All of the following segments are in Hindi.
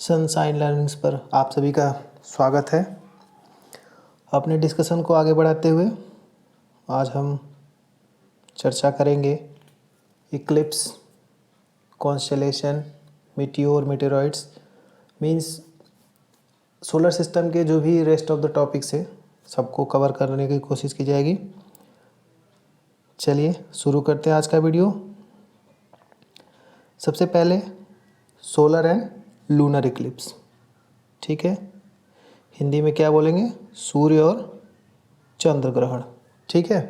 सनशाइन लर्निंग्स पर आप सभी का स्वागत है। अपने डिस्कशन को आगे बढ़ाते हुए आज हम चर्चा करेंगे eclipse, constellation, meteor, meteoroids means solar system के जो भी रेस्ट ऑफ द टॉपिक्स है सबको कवर करने की कोशिश की जाएगी। चलिए शुरू करते हैं आज का वीडियो। सबसे पहले सोलर एंड लूनर इक्लिप्स, ठीक है। हिंदी में क्या बोलेंगे? सूर्य और चंद्र ग्रहण, ठीक है।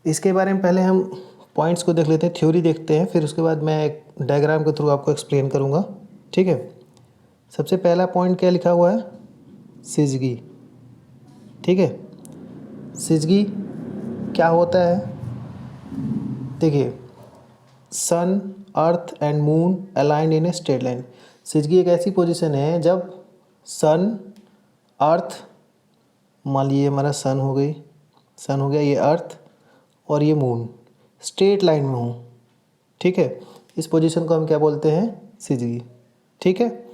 इसके बारे में पहले हम पॉइंट्स को देख लेते हैं, थ्योरी देखते हैं, फिर उसके बाद मैं एक डायग्राम के थ्रू आपको एक्सप्लेन करूँगा, ठीक है। सबसे पहला पॉइंट क्या लिखा हुआ है? सिजगी, ठीक है। सिजगी क्या होता है? देखिए, sun, earth and moon aligned in a straight line. Syzygy एक ऐसी पोजीशन है जब सन, अर्थ, मान लीजिए हमारा सन हो गया, ये अर्थ और ये मून स्ट्रेट लाइन में हो, ठीक है। इस पोजीशन को हम क्या बोलते हैं? सिजगी, ठीक है।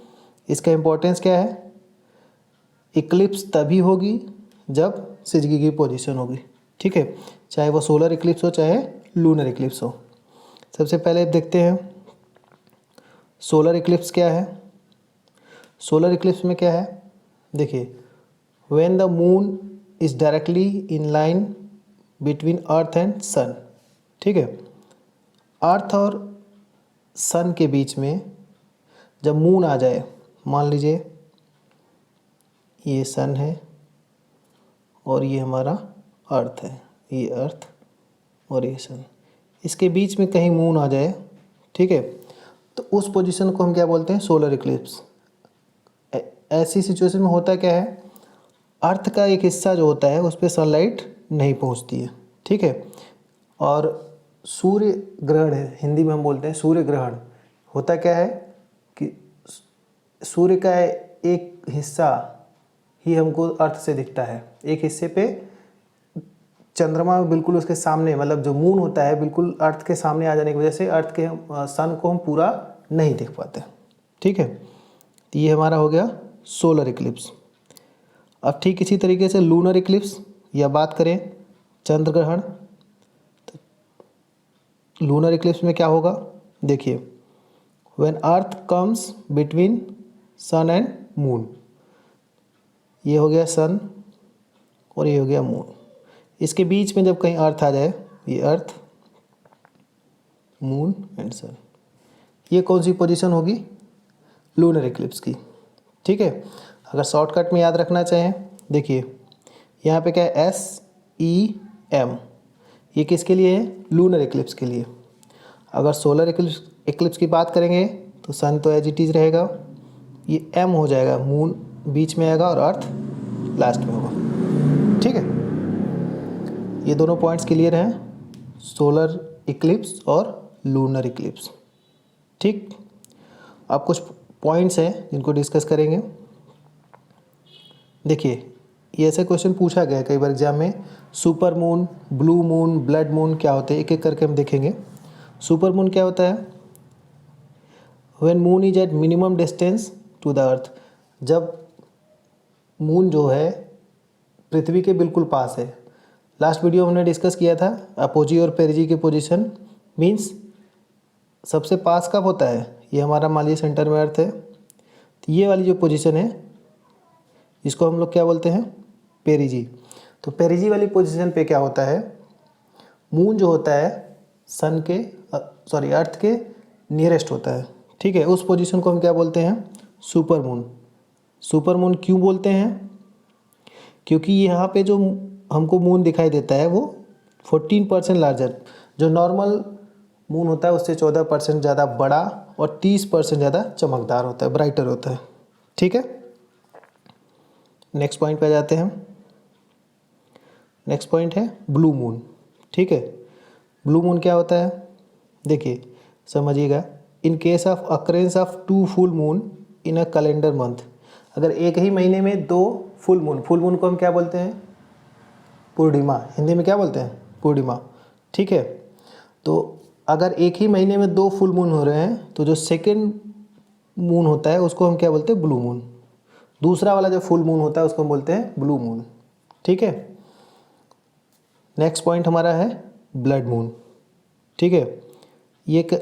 इसका इम्पोर्टेंस क्या है? इक्लिप्स तभी होगी जब सिजगी की पोजीशन होगी, ठीक है, चाहे वो सोलर इक्लिप्स हो चाहे लूनर इक्लिप्स हो। सबसे पहले देखते हैं सोलर इक्लिप्स क्या है। सोलर इक्लिप्स में क्या है? देखिए, when the moon is directly in line between earth and sun, ठीक है। अर्थ और सन के बीच में जब मून आ जाए, मान लीजिए ये सन है और ये हमारा अर्थ है, ये अर्थ और ये सन, इसके बीच में कहीं मून आ जाए, ठीक है, तो उस पोजीशन को हम क्या बोलते हैं? Solar Eclipse. ऐसी सिचुएशन में होता क्या है? अर्थ का एक हिस्सा जो होता है उस पर सनलाइट नहीं पहुंचती है, ठीक है, और सूर्य ग्रहण है, हिंदी में हम बोलते हैं सूर्य ग्रहण। होता क्या है कि सूर्य का एक हिस्सा ही हमको अर्थ से दिखता है, एक हिस्से पे चंद्रमा बिल्कुल उसके सामने, मतलब जो मून होता है बिल्कुल अर्थ के सामने आ जाने की वजह से अर्थ के सन को हम पूरा नहीं देख पाते, ठीक है। तो ये हमारा हो गया सोलर इक्लिप्स। अब ठीक इसी तरीके से लूनर इक्लिप्स, या बात करें चंद्र ग्रहण, तो लूनर इक्लिप्स में क्या होगा? देखिए, when earth comes between sun and moon, ये हो गया सन और ये हो गया मून, इसके बीच में जब कहीं अर्थ आ जाए, ये अर्थ, मून एंड सन, ये कौन सी पोजीशन होगी? लूनर इक्लिप्स की, ठीक है। अगर शॉर्टकट में याद रखना चाहें, देखिए यहाँ पे क्या है? SEM, ये किसके लिए है? लूनर इक्लिप्स के लिए। अगर सोलर इक्लिप्स की बात करेंगे तो सन तो एज इट इज़ रहेगा, ये M हो जाएगा, मून बीच में आएगा और अर्थ लास्ट में होगा, ठीक है। ये दोनों पॉइंट्स क्लियर हैं, सोलर इक्लिप्स और लूनर इक्लिप्स, ठीक। अब कुछ पॉइंट्स हैं जिनको डिस्कस करेंगे। देखिए, ये ऐसे क्वेश्चन पूछा गया है कई बार एग्जाम में, super moon, blue moon, blood moon क्या होते हैं, एक एक करके हम देखेंगे। सुपर मून क्या होता है? When moon is at minimum distance to the earth, जब मून जो है पृथ्वी के बिल्कुल पास है। लास्ट वीडियो हमने डिस्कस किया था अपोजी और पेरिजी की पोजीशन, मींस सबसे पास कब होता है? ये हमारा मान लीजिए सेंटर में अर्थ है, तो ये वाली जो पोजीशन है इसको हम लोग क्या बोलते हैं? पेरिजी। तो पेरिजी वाली पोजीशन पे क्या होता है? मून जो होता है सन के अर्थ के नियरेस्ट होता है, ठीक है। उस पोजीशन को हम क्या बोलते हैं? Super moon. सुपर मून क्यों बोलते हैं? क्योंकि यहाँ पे जो हमको मून दिखाई देता है वो 14% लार्जर, जो नॉर्मल मून होता है उससे 14% ज़्यादा बड़ा और 30% ज़्यादा चमकदार होता है, ब्राइटर होता है, ठीक है। नेक्स्ट पॉइंट पे जाते हैं। नेक्स्ट पॉइंट है ब्लू मून, ठीक है। ब्लू मून क्या होता है? देखिए समझिएगा, in case of occurrence of 2 full moon in a calendar month, अगर एक ही महीने में 2 फुल मून को हम क्या बोलते हैं? पूर्णिमा। हिंदी में क्या बोलते हैं? पूर्णिमा, ठीक है। तो अगर एक ही महीने में 2 फुल मून हो रहे हैं तो जो सेकेंड मून होता है उसको हम क्या बोलते हैं, ब्लू मून। दूसरा वाला जो फुल मून होता है उसको हम बोलते हैं ब्लू मून। ठीक है। नेक्स्ट पॉइंट हमारा है ब्लड मून। ठीक है। ये एक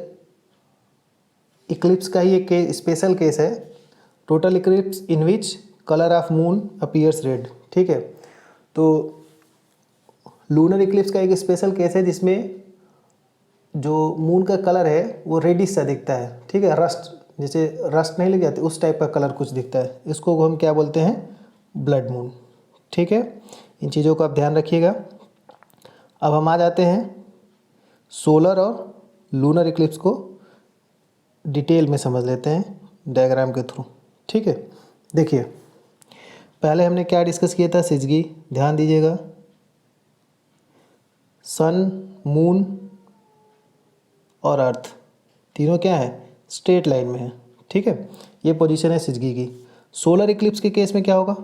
इक्लिप्स का ही एक स्पेशल केस है। Total Eclipse in which colour of moon appears red. ठीक है। तो लूनर इक्लिप्स का एक स्पेशल केस है जिसमें जो मून का कलर है वो रेडिश सा दिखता है। ठीक है। रस्ट, जैसे रस्ट नहीं लग जाती उस टाइप का कलर कुछ दिखता है, इसको हम क्या बोलते हैं, ब्लड मून। ठीक है। इन चीज़ों का आप ध्यान रखिएगा। अब हम आ जाते हैं सोलर और लूनर इक्लिप्स को डिटेल में समझ लेते हैं डायग्राम के थ्रू। ठीक है। देखिए पहले हमने क्या डिस्कस किया था, सिजगी। ध्यान दीजिएगा, सन, मून और अर्थ तीनों क्या है, स्ट्रेट लाइन में है। ठीक है। ये पोजीशन है सिजगी की। सोलर इक्लिप्स के केस में क्या होगा,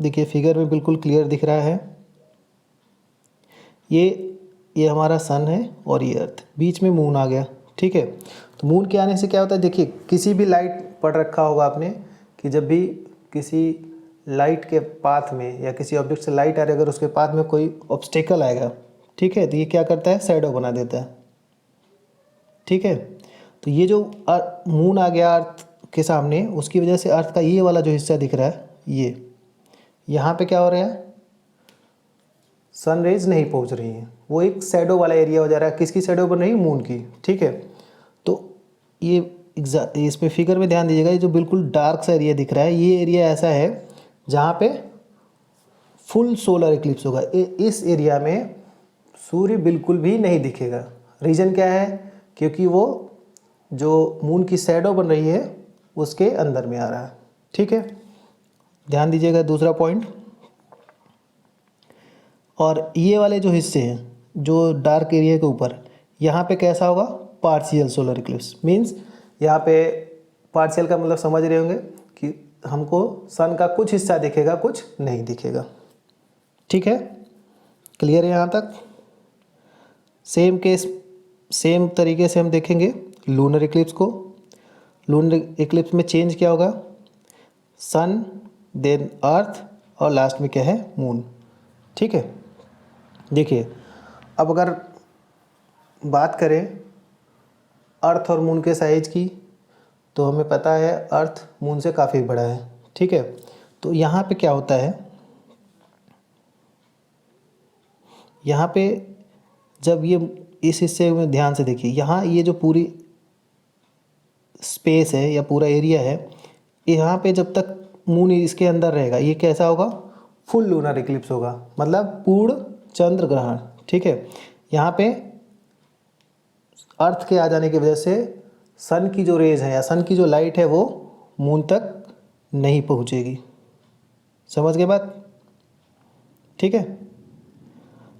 देखिए फिगर में बिल्कुल क्लियर दिख रहा है। ये हमारा सन है और ये अर्थ, बीच में मून आ गया। ठीक है। तो मून के आने से क्या होता है, देखिए किसी भी लाइट पढ़ रखा होगा आपने कि जब भी किसी लाइट के पाथ में या किसी ऑब्जेक्ट से लाइट आ रही है, अगर उसके पाथ में कोई ऑब्स्टेकल आएगा, ठीक है, तो ये क्या करता है, शैडो बना देता है। ठीक है। तो ये जो मून आ गया अर्थ के सामने, उसकी वजह से अर्थ का ये वाला जो हिस्सा दिख रहा है, ये यहाँ पे क्या हो रहा है, सन रेज नहीं पहुँच रही हैं, वो एक शैडो वाला एरिया हो जा रहा है। किसकी शैडो बन रही है, मून की। ठीक है। तो ये इसमें फिगर में ध्यान दीजिएगा, ये जो बिल्कुल डार्क सा एरिया दिख रहा है, ये एरिया ऐसा है जहाँ पे फुल सोलर इक्लिप्स होगा। इस एरिया में सूर्य बिल्कुल भी नहीं दिखेगा। रीज़न क्या है, क्योंकि वो जो मून की शैडो बन रही है उसके अंदर में आ रहा है। ठीक है। ध्यान दीजिएगा दूसरा पॉइंट। और ये वाले जो हिस्से हैं जो डार्क एरिया के ऊपर, यहाँ पे कैसा होगा, पार्शियल सोलर इक्लिप्स। मीन्स यहाँ पे पार्शियल का मतलब समझ रहे होंगे कि हमको सन का कुछ हिस्सा दिखेगा, कुछ नहीं दिखेगा। ठीक है। क्लियर है यहाँ तक। सेम केस, सेम तरीके से हम देखेंगे लूनर इक्लिप्स को। लूनर इक्लिप्स में चेंज क्या होगा, सन, देन अर्थ और लास्ट में क्या है, मून। ठीक है। देखिए अब अगर बात करें अर्थ और मून के साइज की, तो हमें पता है अर्थ मून से काफ़ी बड़ा है। ठीक है। तो यहाँ पे क्या होता है, यहाँ पे जब ये इस हिस्से में ध्यान से देखिए, यहाँ ये जो पूरी स्पेस है या पूरा एरिया है, यहाँ पे जब तक मून इसके अंदर रहेगा, ये कैसा होगा, फुल लूनर इक्लिप्स होगा, मतलब पूर्ण चंद्र ग्रहण। ठीक है। यहाँ पे अर्थ के आ जाने की वजह से सन की जो रेज है या सन की जो लाइट है वो मून तक नहीं पहुँचेगी। समझ गए बात। ठीक है।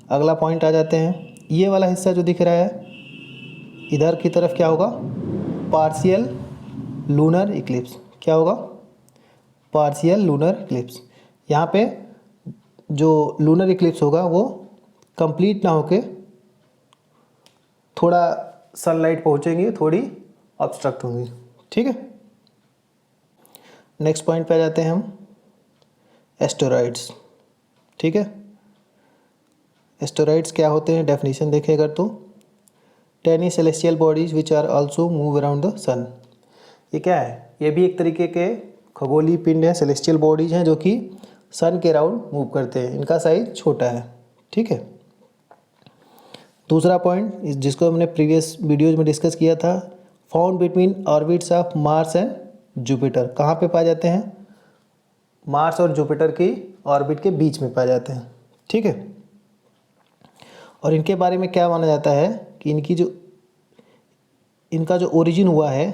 अगला पॉइंट आ जाते हैं, ये वाला हिस्सा जो दिख रहा है इधर की तरफ क्या होगा, पार्शियल लूनर इक्लिप्स। क्या होगा, पार्शियल लूनर इक्लिप्स। यहाँ पे जो लूनर इक्लिप्स होगा वो कंप्लीट ना होके थोड़ा सनलाइट पहुँचेंगी, थोड़ी ऑब्स्ट्रक्ट होंगी। ठीक है। नेक्स्ट पॉइंट पे आ जाते हैं हम, एस्टेरॉइड्स। ठीक है। एस्टेरॉइड्स क्या होते हैं, डेफिनेशन देखें अगर तो, tiny celestial bodies which are also move around the sun. ये क्या है, ये भी एक तरीके के खगोलीय पिंड हैं, सेलेस्टियल बॉडीज हैं जो कि सन के अराउंड मूव करते हैं। इनका साइज छोटा है। ठीक है। दूसरा पॉइंट जिसको हमने प्रीवियस वीडियोज में डिस्कस किया था, found between orbits of Mars and Jupiter. कहाँ पे पाए जाते हैं, मार्स और जुपिटर की ऑर्बिट के बीच में पाए जाते हैं। ठीक है। और इनके बारे में क्या माना जाता है कि इनका जो ओरिजिन हुआ है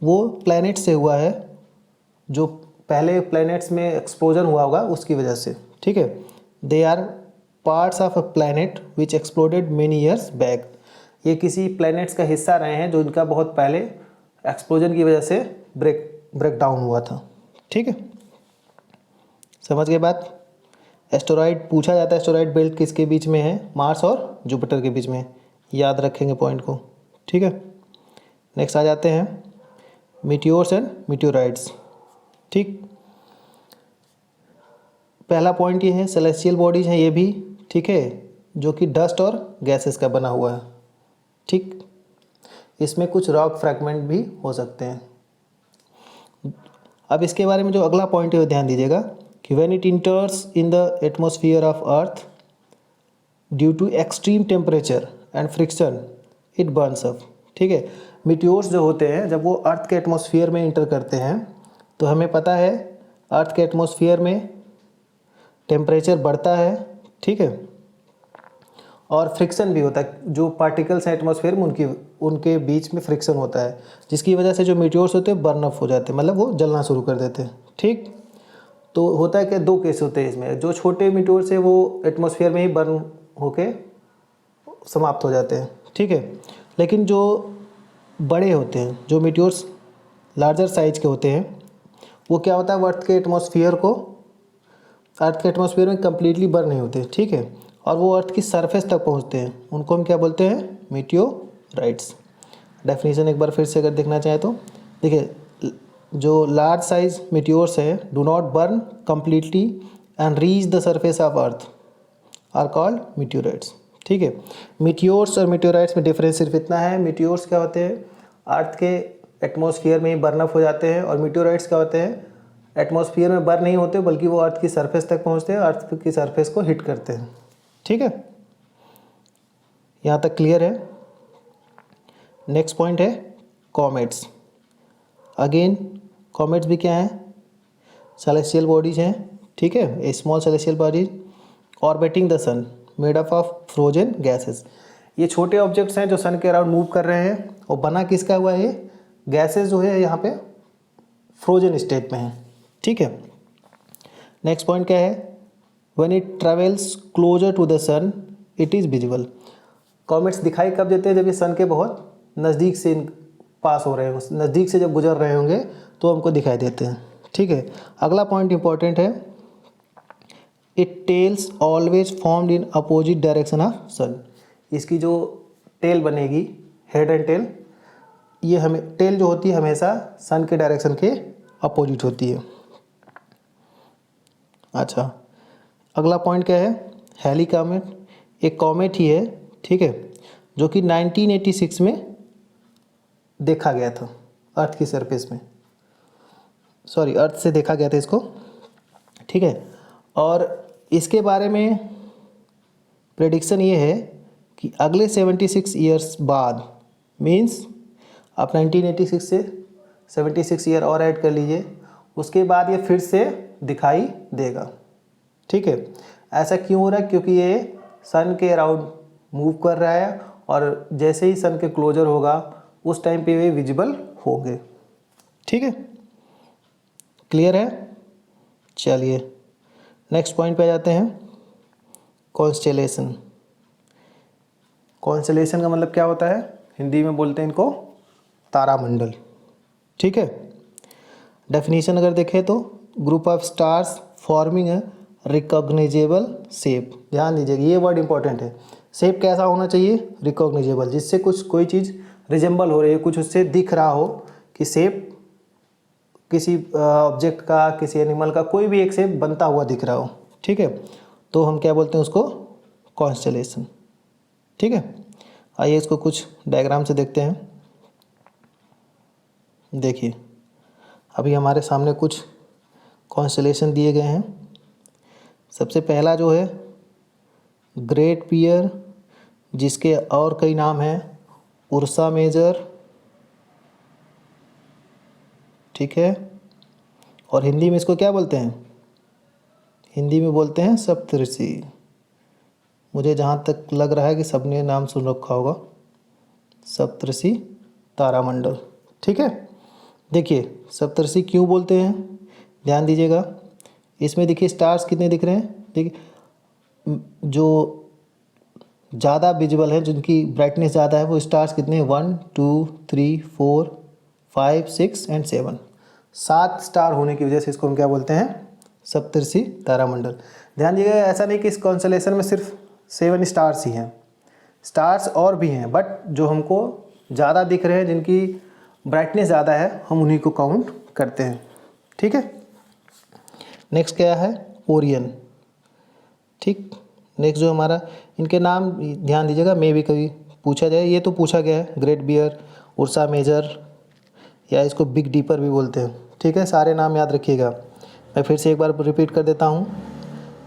वो प्लैनेट से हुआ है, जो पहले प्लैनेट्स में एक्सप्लोजन हुआ होगा उसकी वजह से। ठीक है। They are parts of a planet which exploded many years back. ये किसी प्लैनेट्स का हिस्सा रहे हैं जो इनका बहुत पहले एक्सप्लोजन की वजह से ब्रेक डाउन हुआ था। ठीक है। समझ गए बात। एस्टेरॉइड पूछा जाता है, एस्टेरॉइड बेल्ट किसके बीच में है, मार्स और जुपिटर के बीच में। याद रखेंगे पॉइंट को। ठीक है। नेक्स्ट आ जाते हैं, मीटियोर्स एंड मीटियोराइट्स। ठीक, पहला पॉइंट ये है सेलेस्टियल बॉडीज हैं ये भी, ठीक है, जो कि डस्ट और गैसेस का बना हुआ है। ठीक, इसमें कुछ रॉक फ्रैगमेंट भी हो सकते हैं। अब इसके बारे में जो अगला पॉइंट है वो ध्यान दीजिएगा कि when it enters in the atmosphere of earth due to extreme temperature and friction it burns up. ठीक है, मीटियोर्स जो होते हैं जब वो अर्थ के एटमॉस्फेयर में इंटर करते हैं तो हमें पता है अर्थ के एटमॉस्फेयर में टेम्परेचर बढ़ता है, ठीक है, और फ्रिक्शन भी होता है। जो पार्टिकल्स हैं एटमॉस्फेयर में उनके बीच में फ्रिक्शन होता है, जिसकी वजह से जो मीटियोर्स होते हैं बर्न अप हो जाते हैं, मतलब वो जलना शुरू कर देते हैं। ठीक, तो होता है कि दो केस होते हैं इसमें। जो छोटे मीटियोर्स है वो एटमॉस्फेयर में ही बर्न होके समाप्त हो जाते हैं, ठीक है, लेकिन जो बड़े होते हैं, जो मीटियोर्स लार्जर साइज के होते हैं, वो क्या होता है, वो अर्थ के एटमॉस्फेयर में कम्प्लीटली बर्न नहीं होते, ठीक है, और वो अर्थ की सरफेस तक पहुंचते हैं। उनको हम क्या बोलते हैं, मीटियोराइट्स। डेफिनेशन एक बार फिर से अगर देखना चाहें तो देखिए, जो लार्ज साइज मीटियोर्स हैं do not burn completely and reach the surface of earth are called meteorites. ठीक है, मीटियोर्स और मीटियोराइट्स में डिफरेंस सिर्फ इतना है, मीटियोर्स क्या होते हैं, अर्थ के एटमॉस्फेयर में ही बर्न अप हो जाते हैं, और मीटियोराइट्स क्या होते हैं, एटमॉस्फेयर में बर्न नहीं होते बल्कि वो अर्थ की सरफेस तक पहुंचते हैं, अर्थ की सरफेस को हिट करते हैं। ठीक है, यहाँ तक क्लियर है। नेक्स्ट पॉइंट है कॉमेट्स। अगेन कॉमेट्स भी क्या हैं, सेलेस्टियल बॉडीज हैं, ठीक है, a small celestial bodies orbiting the sun made up of frozen gases. ये छोटे ऑब्जेक्ट्स हैं जो सन के अराउंड मूव कर रहे हैं, और बना किसका हुआ है, गैसेस जो है यहाँ पे फ्रोजन स्टेट में है। ठीक है, नेक्स्ट पॉइंट क्या है, when it travels closer to the sun it is visible. Comets दिखाई कब देते हैं, जब ये सन के बहुत नज़दीक से पास हो रहे हों, नज़दीक से जब गुजर रहे होंगे तो हमको दिखाई देते हैं। ठीक है, अगला पॉइंट इंपॉर्टेंट है, it tails always formed in opposite direction of sun. इसकी जो टेल बनेगी, हेड एंड टेल, ये हमें टेल जो होती है हमेशा सन के डायरेक्शन के अपोजिट होती है। अच्छा, अगला पॉइंट क्या है, हैली कॉमेट। एक कॉमेट ही है, ठीक है, जो कि 1986 में देखा गया था अर्थ की सरफेस में, सॉरी अर्थ से देखा गया था इसको। ठीक है, और इसके बारे में प्रेडिक्शन ये है कि अगले 76 ईयर्स बाद, मींस आप 1986 से 76 ईयर और ऐड कर लीजिए, उसके बाद ये फिर से दिखाई देगा। ठीक है, ऐसा क्यों हो रहा है, क्योंकि ये सन के अराउंड मूव कर रहा है, और जैसे ही सन के क्लोजर होगा उस टाइम पे वे विजिबल होंगे। ठीक है, क्लियर है। चलिए नेक्स्ट पॉइंट पे आ जाते हैं, कॉन्स्टेलेशन। कॉन्स्टेलेशन का मतलब क्या होता है, हिंदी में बोलते हैं इनको तारामंडल। ठीक है, डेफिनेशन अगर देखें तो group of stars forming a recognizable shape. ध्यान दीजिएगा, ये वर्ड इंपॉर्टेंट है। शेप कैसा होना चाहिए, रिकॉग्निजेबल, जिससे कोई चीज़ रिजेंबल हो रही है, कुछ उससे दिख रहा हो कि शेप किसी ऑब्जेक्ट का, किसी एनिमल का, कोई भी एक शेप बनता हुआ दिख रहा हो। ठीक है, तो हम क्या बोलते हैं उसको, कॉन्स्टेलेशन। ठीक है, आइए इसको कुछ डायग्राम से देखते हैं। देखिए, अभी हमारे सामने कुछ कॉन्स्टेलेशन दिए गए हैं। सबसे पहला जो है ग्रेट पियर, जिसके और कई नाम हैं, उर्सा मेजर, ठीक है, और हिंदी में इसको क्या बोलते हैं, हिंदी में बोलते हैं सप्तऋषि। मुझे जहाँ तक लग रहा है कि सबने नाम सुन रखा होगा, सप्तऋषि तारामंडल। ठीक है, देखिए सप्तऋषि क्यों बोलते हैं, ध्यान दीजिएगा। इसमें देखिए स्टार्स कितने दिख रहे हैं, देखिए जो ज़्यादा विजिबल है, जिनकी ब्राइटनेस ज़्यादा है, वो स्टार्स कितने हैं, 1 2 3 4 5 6 एंड 7। 7 स्टार होने की वजह से इसको हम क्या बोलते हैं, सप्तऋषि तारामंडल। ध्यान दीजिएगा, ऐसा नहीं कि इस कॉन्स्टेलेशन में सिर्फ 7 स्टार्स ही हैं, स्टार्स और भी हैं, बट जो हमको ज़्यादा दिख रहे हैं, जिनकी ब्राइटनेस ज़्यादा है हम उन्हीं को काउंट करते हैं। ठीक है, नेक्स्ट क्या है, ओरियन। ठीक, नेक्स्ट जो हमारा, इनके नाम ध्यान दीजिएगा, मे भी कभी पूछा जाए, ये तो पूछा गया है, ग्रेट बियर, उर्सा मेजर, या इसको बिग डीपर भी बोलते हैं। ठीक है, सारे नाम याद रखिएगा। मैं फिर से एक बार रिपीट कर देता हूँ,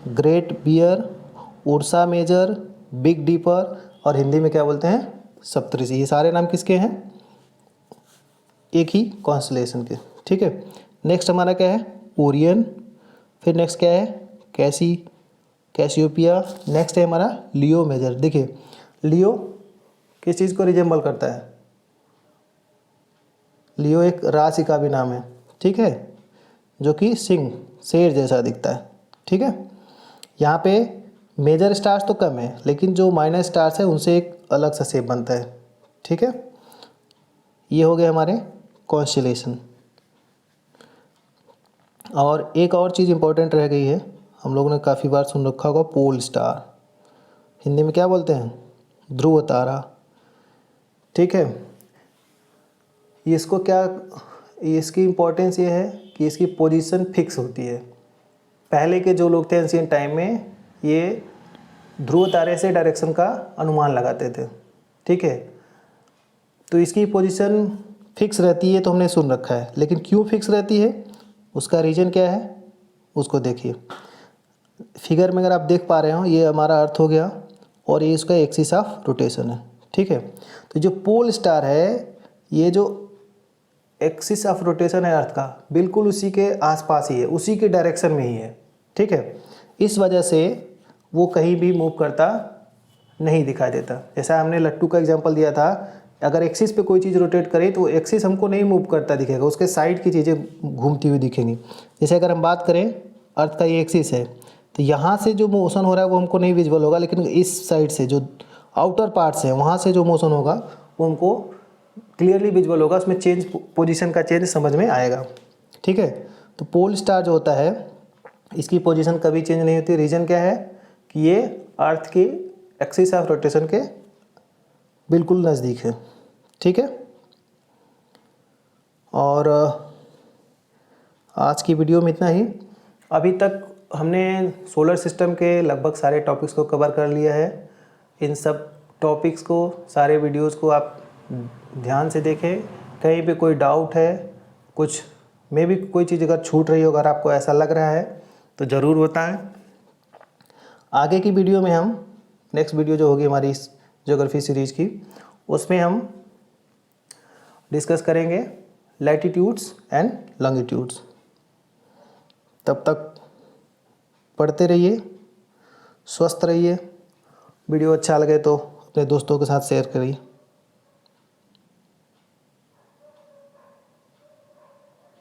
Great Bear, Ursa Major, Big Dipper, और हिंदी में क्या बोलते हैं, सप्तऋषि। ये सारे नाम किसके हैं, एक ही कॉन्स्टलेशन के। ठीक है, नेक्स्ट हमारा क्या है, ओरियन। फिर नेक्स्ट क्या है, कैसियोपिया। नेक्स्ट है हमारा लियो मेजर। देखिए लियो किस चीज़ को रिजेंबल करता है, लियो एक राशि का भी नाम है। ठीक है, जो कि सिंह, शेर जैसा दिखता है। ठीक है, यहाँ पे मेजर स्टार्स तो कम है, लेकिन जो माइनर स्टार्स है उनसे एक अलग सा शेप बनता है। ठीक है, ये हो गए हमारे कॉन्स्टेलेशन। और एक और चीज़ इंपॉर्टेंट रह गई है, हम लोगों ने काफ़ी बार सुन रखा होगा, पोल स्टार। हिंदी में क्या बोलते हैं, ध्रुव तारा। ठीक है, इसको क्या, इसकी इम्पोर्टेंस ये है कि इसकी पोजीशन फिक्स होती है। पहले के जो लोग थे एंशिएंट टाइम में, ये ध्रुव तारे से डायरेक्शन का अनुमान लगाते थे। ठीक है, तो इसकी पोजीशन फिक्स रहती है तो हमने सुन रखा है, लेकिन क्यों फिक्स रहती है, उसका रीज़न क्या है, उसको देखिए। फिगर में अगर आप देख पा रहे हो, ये हमारा अर्थ हो गया और ये इसका एक्सिस ऑफ रोटेशन है। ठीक है, तो जो पोल स्टार है, ये जो एक्सिस ऑफ रोटेशन है अर्थ का, बिल्कुल उसी के आसपास ही है, उसी के डायरेक्शन में ही है। ठीक है, इस वजह से वो कहीं भी मूव करता नहीं दिखाई देता। जैसा हमने लट्टू का एग्जांपल दिया था, अगर एक्सिस पे कोई चीज़ रोटेट करे तो एक्सिस हमको नहीं मूव करता दिखेगा, उसके साइड की चीज़ें घूमती हुई दिखेंगी। जैसे अगर हम बात करें, अर्थ का ये एक्सिस है, तो यहाँ से जो मोशन हो रहा है वो हमको नहीं विजिबल होगा, लेकिन इस साइड से जो आउटर पार्ट्स हैं वहाँ से जो मोशन होगा वो हमको क्लियरली विजिबल होगा, उसमें चेंज, पोजीशन का चेंज समझ में आएगा। ठीक है, तो पोल स्टार जो होता है, इसकी पोजीशन कभी चेंज नहीं होती। रीज़न क्या है कि ये अर्थ की एक्सिस ऑफ रोटेशन के बिल्कुल नज़दीक है। ठीक है, और आज की वीडियो में इतना ही। अभी तक हमने सोलर सिस्टम के लगभग सारे टॉपिक्स को कवर कर लिया है। इन सब टॉपिक्स को, सारे वीडियोस को आप ध्यान से देखें, कहीं पे कोई डाउट है, कुछ में भी कोई चीज़ अगर छूट रही हो, अगर आपको ऐसा लग रहा है तो ज़रूर बताएं। आगे की वीडियो में हम, नेक्स्ट वीडियो जो होगी हमारी इस ज्योग्राफी सीरीज़ की, उसमें हम डिस्कस करेंगे लैटिट्यूड्स एंड लॉन्गिट्यूड्स। तब तक पढ़ते रहिए, स्वस्थ रहिए। वीडियो अच्छा लगे तो अपने दोस्तों के साथ शेयर करिए।